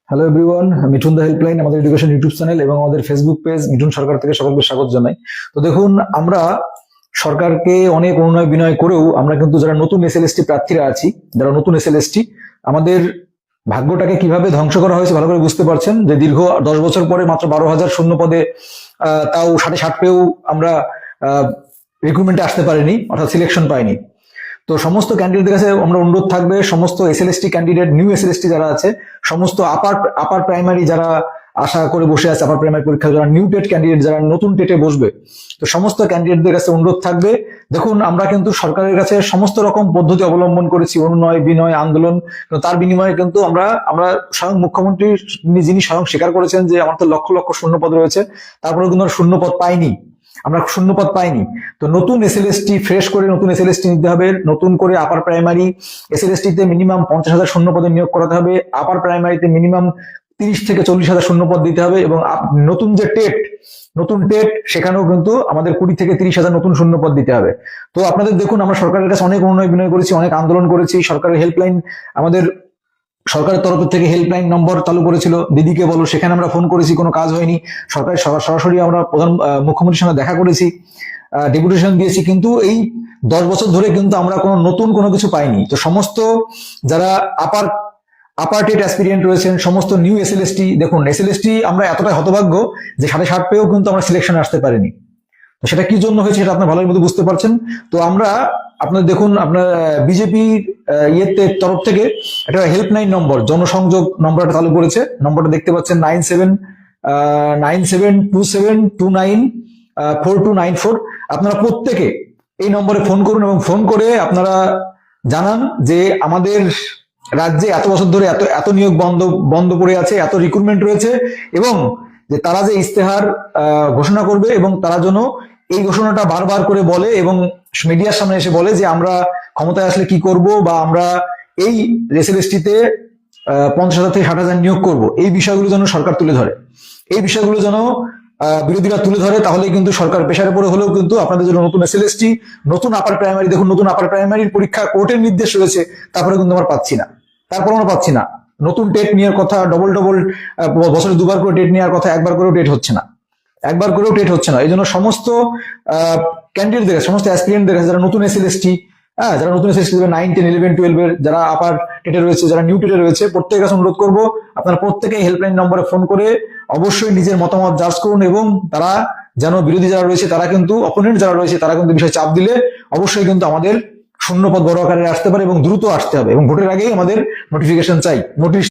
Hello everyone, Mithun দা helpline আমাদের education YouTube channel এবং আমাদের ফেসবুক পেজ মিঠুন সরকার থেকে সকলকে স্বাগত জানাই। তো দেখুন, আমরা সরকারকে অনেক অনুনয় বিনয় করেও আমরা কিন্তু যারা নতুন এসএলএসটি প্রার্থীরা আছি, যারা নতুন এসএলএসটি, আমাদের ভাগ্যটাকে কিভাবে ধ্বংস করা হয়েছে ভালো করে বুঝতে পারছেন। যে দীর্ঘ 10 বছর পরে মাত্র 12,000 শূন্য পদে তাও 60 পেয়েও আমরা রিক্রুটমেন্টে আসতে পারিনি, অর্থাৎ সিলেকশন পাইনি। তো সমস্ত ক্যান্ডিডেটদের কাছে আমরা অনুরোধ থাকবে, সমস্ত এসএলএসটি ক্যান্ডিডেট, নিউ এসএলএসটি যারা আছে, সমস্ত আপার প্রাইমারি যারা আশা করে বসে আছে, আপার প্রাইমারি পরীক্ষা যারা নিউ টেট ক্যান্ডিডেট, যারা নতুন টেটে বসবে, তো সমস্ত ক্যান্ডিডেটদের কাছে অনুরোধ থাকবে। দেখুন, আমরা কিন্তু সরকারের কাছে সমস্ত রকম পদ্ধতি অবলম্বন করেছি, অনুনয় বিনয় আন্দোলন, তার বিনিময়ে কিন্তু আমরা স্বয়ং মুখ্যমন্ত্রী যিনি স্বয়ং স্বীকার করেছেন যে আমার তো লক্ষ লক্ষ শূন্যপদ রয়েছে, তারপরে কিন্তু আমরা শূন্যপদ পাইনি, আমরা শূন্যপদ পাইনি। তো নতুন এসএলএসটি, ফ্রেশ করে নতুন এসএলএসটি নিতে হবে। নতুন করে আপার প্রাইমারি এসএলএসটিতে মিনিমাম 50,000 শূন্যপদে নিয়োগ করাতে হবে, আপার প্রাইমারিতে মিনিমাম 30 থেকে 40,000 শূন্যপদ দিতে হবে, এবং নতুন যে নতুন টেট সেখানেও কিন্তু আমাদের 20 থেকে 30,000 নতুন শূন্যপদ দিতে হবে। তো আপনাদের দেখুন, আমরা সরকারের কাছে অনেক অনুনয় বিনয় করেছি, অনেক আন্দোলন করেছি। সরকারের হেল্পলাইন, আমাদের সরকারের তরফ থেকে হেল্পলাইন নম্বর চালু করেছিল, দিদিকে বলো, সেখানে আমরা ফোন করেছি, কোনো কাজ হয়নি। সরকারের সরাসরি আমরা মুখ্যমন্ত্রীর সঙ্গে দেখা করেছি, ডেপুটেশন দিয়েছি, কিন্তু এই 10 বছর ধরে কিন্তু আমরা নতুন কোনো কিছু পাইনি। তো সমস্ত যারা আপার টেট অ্যাসপিরিয়েন্ট রয়েছেন, সমস্ত নিউ এসএলএসটি, দেখুন এসএলএসটি আমরা এতটাই হতভাগ্য যে 60 পেয়েও কিন্তু আমরা সিলেকশনে আসতে পারিনি। তো সেটা কি জন্য হয়েছে সেটা আপনার ভালোই মতো বুঝতে পারছেন। তো আমরা আপনার দেখুন, আপনার বিজেপির তরফ থেকে একটা হেল্পলাইন নম্বর, জনসংযোগ নম্বরটা চালু করেছে। নম্বরটা দেখতে পাচ্ছেন 9727294294। আপনারা প্রত্যেকে এই নম্বরে ফোন করুন এবং ফোন করে আপনারা জানান যে আমাদের রাজ্যে এত বছর ধরে এত নিয়োগ বন্ধ পড়ে আছে, এত রিক্রুটমেন্ট রয়েছে, এবং যে তারা যে ইস্তেহার ঘোষণা করবে, এবং তারা যেন এই ঘোষণাটা বারবার করে বলে এবং মিডিয়ার সামনে এসে বলে যে আমরা ক্ষমতায় আসলে কি করব, বা আমরা এই এসএলএসটিতে 50,000 থেকে 60,000 নিয়োগ করব। এই বিষয়গুলো যেন সরকার তুলে ধরে, এই বিষয়গুলো যেন বিরোধীরা তুলে ধরে, তাহলে কিন্তু সরকার পেশার পরে হলেও কিন্তু আপনাদের জন্য নতুন এসএলএসটি, নতুন আপার প্রাইমারি, দেখুন নতুন আপার প্রাইমারির পরীক্ষা কোর্টের নির্দেশ রয়েছে, তারপরে কিন্তু আমরা পাচ্ছি না, নতুন টেট নেওয়ার কথা, ডবল বছরে 2বার করে টেট নেওয়ার কথা, একবার করেও টেট হচ্ছে না। এই জন্য সমস্ত ক্যান্ডিডেটদের, সমস্ত অ্যাসপিরিয়েন্টদের কাছে, যারা নতুন এসএলএসটি, যারা নতুন এসএলএসটি 9, 10, 11, 12 এর যারা আপার টেটে রয়েছে, যারা নিউ টেটে রয়েছে, প্রত্যেকের কাছে অনুরোধ করবো, আপনারা প্রত্যেকেই হেল্পলাইন নম্বরে ফোন করে অবশ্যই নিজের মতামত জাজ করুন, এবং তারা যেন বিরোধী যারা রয়েছে, তারা কিন্তু অপোনেন্ট যারা রয়েছে, তারা কিন্তু বিষয়ে চাপ দিলে অবশ্যই কিন্তু আমাদের শূন্যপদ বড় আকারে আসতে পারে, এবং দ্রুত আসতে হবে, এবং ভোটের আগেই আমাদের নোটিফিকেশন চাই, নোটিশ